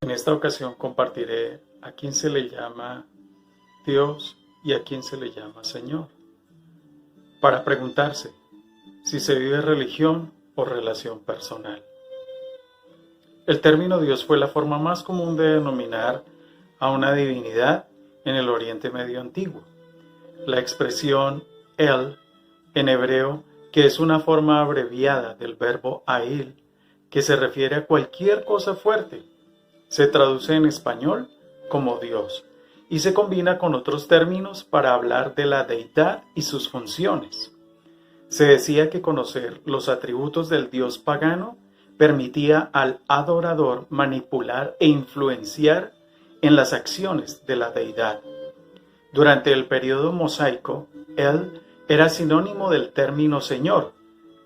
En esta ocasión compartiré a quién se le llama Dios y a quién se le llama Señor, para preguntarse si se vive religión o relación personal. El término Dios fue la forma más común de denominar a una divinidad en el Oriente Medio antiguo. La expresión El, en hebreo, que es una forma abreviada del verbo Ail, que se refiere a cualquier cosa fuerte, se traduce en español como Dios y se combina con otros términos para hablar de la deidad y sus funciones. Se decía que conocer los atributos del Dios pagano permitía al adorador manipular e influenciar en las acciones de la deidad. Durante el período mosaico, El era sinónimo del término Señor,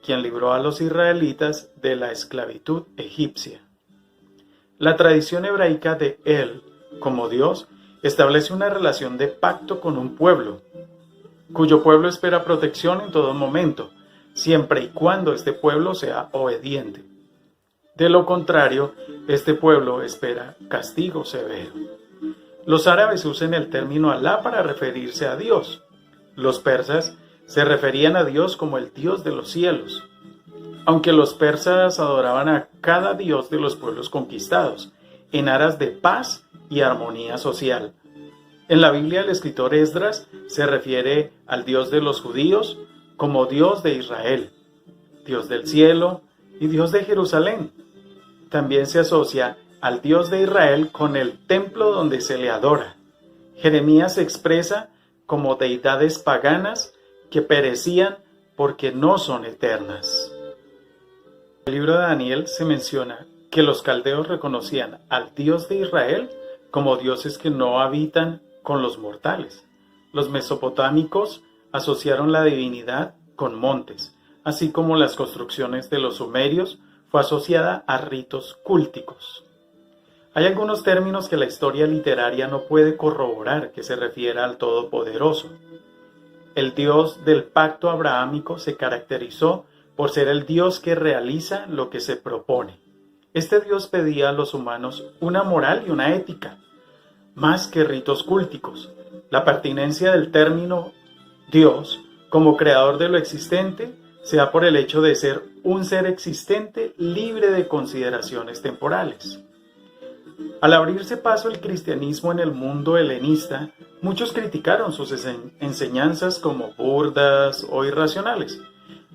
quien libró a los israelitas de la esclavitud egipcia. La tradición hebraica de El, como Dios, establece una relación de pacto con un pueblo, cuyo pueblo espera protección en todo momento, siempre y cuando este pueblo sea obediente. De lo contrario, este pueblo espera castigo severo. Los árabes usan el término Alá para referirse a Dios. Los persas se referían a Dios como el Dios de los cielos. Aunque los persas adoraban a cada dios de los pueblos conquistados, en aras de paz y armonía social. En la Biblia el escritor Esdras se refiere al Dios de los judíos como Dios de Israel, Dios del cielo y Dios de Jerusalén. También se asocia al Dios de Israel con el templo donde se le adora. Jeremías se expresa como deidades paganas que perecían porque no son eternas. En el libro de Daniel se menciona que los caldeos reconocían al Dios de Israel como dioses que no habitan con los mortales. Los mesopotámicos asociaron la divinidad con montes, así como las construcciones de los sumerios fue asociada a ritos cúlticos. Hay algunos términos que la historia literaria no puede corroborar que se refiera al Todopoderoso. El Dios del pacto abrahámico se caracterizó por ser el Dios que realiza lo que se propone. Este Dios pedía a los humanos una moral y una ética, más que ritos cúlticos. La pertinencia del término Dios como creador de lo existente se da por el hecho de ser un ser existente libre de consideraciones temporales. Al abrirse paso el cristianismo en el mundo helenista, muchos criticaron sus enseñanzas como burdas o irracionales,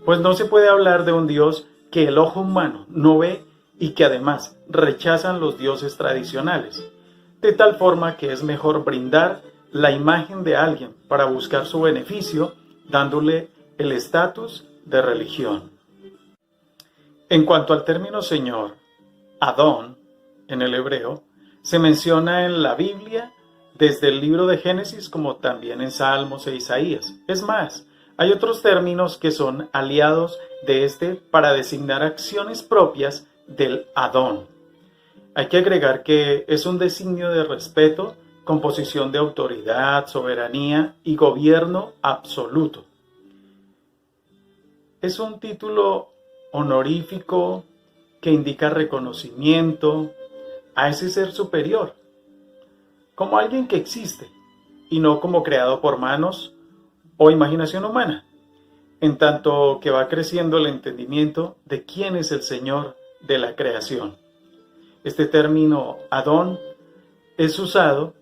pues no se puede hablar de un Dios que el ojo humano no ve y que además rechazan los dioses tradicionales, de tal forma que es mejor brindar la imagen de alguien para buscar su beneficio, dándole el estatus de religión. En cuanto al término Señor, Adón, en el hebreo, se menciona en la Biblia desde el libro de Génesis como también en Salmos e Isaías. Es más, hay otros términos que son aliados de este para designar acciones propias del Adón. Hay que agregar que es un designio de respeto con posición de autoridad, soberanía y gobierno absoluto. Es un título honorífico que indica reconocimiento a ese ser superior, como alguien que existe y no como creado por manos o imaginación humana, en tanto que va creciendo el entendimiento de quién es el Señor de la creación. Este término Adón es usado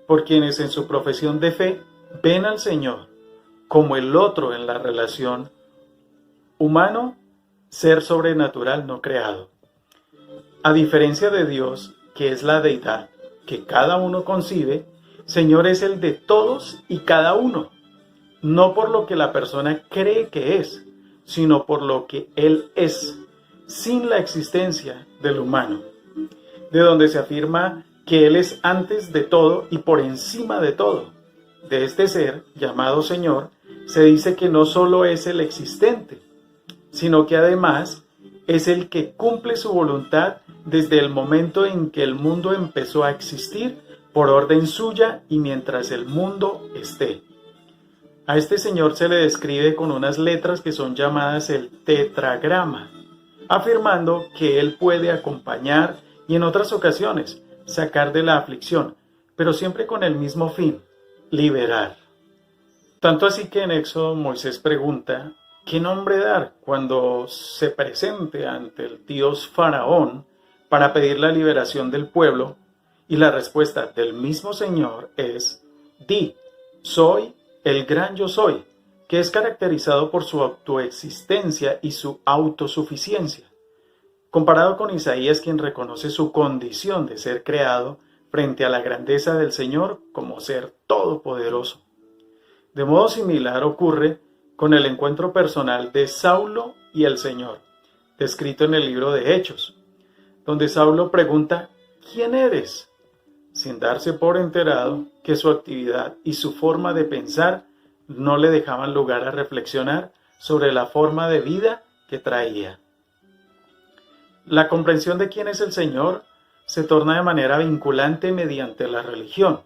por quienes en su profesión de fe ven al Señor como el otro en la relación humano, ser sobrenatural no creado. A diferencia de Dios, que es la deidad que cada uno concibe, Señor es el de todos y cada uno, no por lo que la persona cree que es, sino por lo que Él es, sin la existencia del humano, de donde se afirma que Él es antes de todo y por encima de todo. De este ser, llamado Señor, se dice que no solo es el existente, sino que además es el que cumple su voluntad desde el momento en que el mundo empezó a existir por orden suya y mientras el mundo esté. A este Señor se le describe con unas letras que son llamadas el tetragrama, afirmando que Él puede acompañar y en otras ocasiones sacar de la aflicción, pero siempre con el mismo fin, liberar. Tanto así que en Éxodo Moisés pregunta, ¿qué nombre dar cuando se presente ante el Dios Faraón para pedir la liberación del pueblo? Y la respuesta del mismo Señor es, di, soy el gran yo soy, que es caracterizado por su autoexistencia y su autosuficiencia. Comparado con Isaías, quien reconoce su condición de ser creado frente a la grandeza del Señor como ser todopoderoso. De modo similar ocurre con el encuentro personal de Saulo y el Señor, descrito en el libro de Hechos, donde Saulo pregunta, ¿quién eres?, sin darse por enterado que su actividad y su forma de pensar no le dejaban lugar a reflexionar sobre la forma de vida que traía. La comprensión de quién es el Señor se torna de manera vinculante mediante la religión,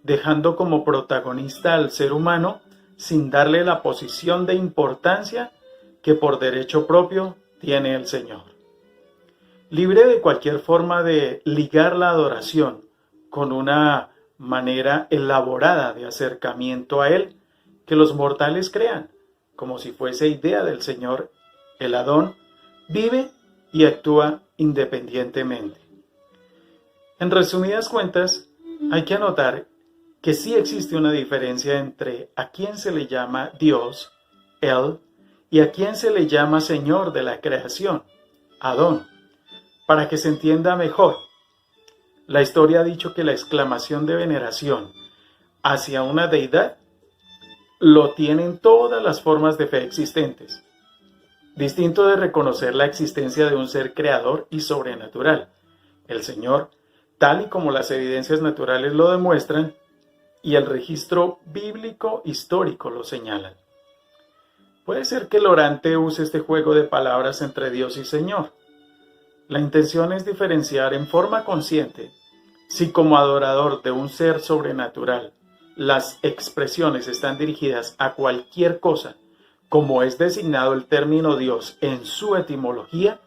dejando como protagonista al ser humano sin darle la posición de importancia que por derecho propio tiene el Señor. Libre de cualquier forma de ligar la adoración con una manera elaborada de acercamiento a Él que los mortales crean, como si fuese idea del Señor, el Adón vive y actúa independientemente. En resumidas cuentas, hay que anotar que sí existe una diferencia entre a quién se le llama Dios, Él, y a quién se le llama Señor de la creación, Adón, para que se entienda mejor. La historia ha dicho que la exclamación de veneración hacia una deidad lo tienen todas las formas de fe existentes, distinto de reconocer la existencia de un ser creador y sobrenatural, el Señor, tal y como las evidencias naturales lo demuestran y el registro bíblico histórico lo señalan. Puede ser que el orante use este juego de palabras entre Dios y Señor. La intención es diferenciar en forma consciente si como adorador de un ser sobrenatural las expresiones están dirigidas a cualquier cosa, como es designado el término Dios en su etimología,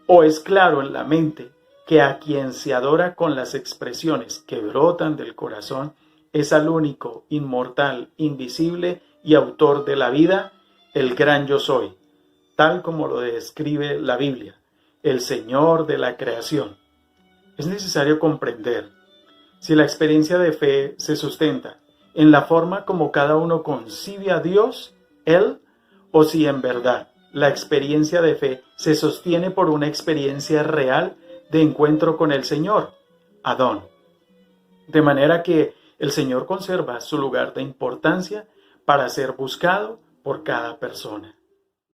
o es claro en la mente que a quien se adora con las expresiones que brotan del corazón es al único, inmortal, invisible y autor de la vida, el gran yo soy, tal como lo describe la Biblia, el Señor de la creación. Es necesario comprender si la experiencia de fe se sustenta en la forma como cada uno concibe a Dios, Él, o si en verdad la experiencia de fe se sostiene por una experiencia real de encuentro con el Señor, Adón. De manera que el Señor conserva su lugar de importancia para ser buscado por cada persona.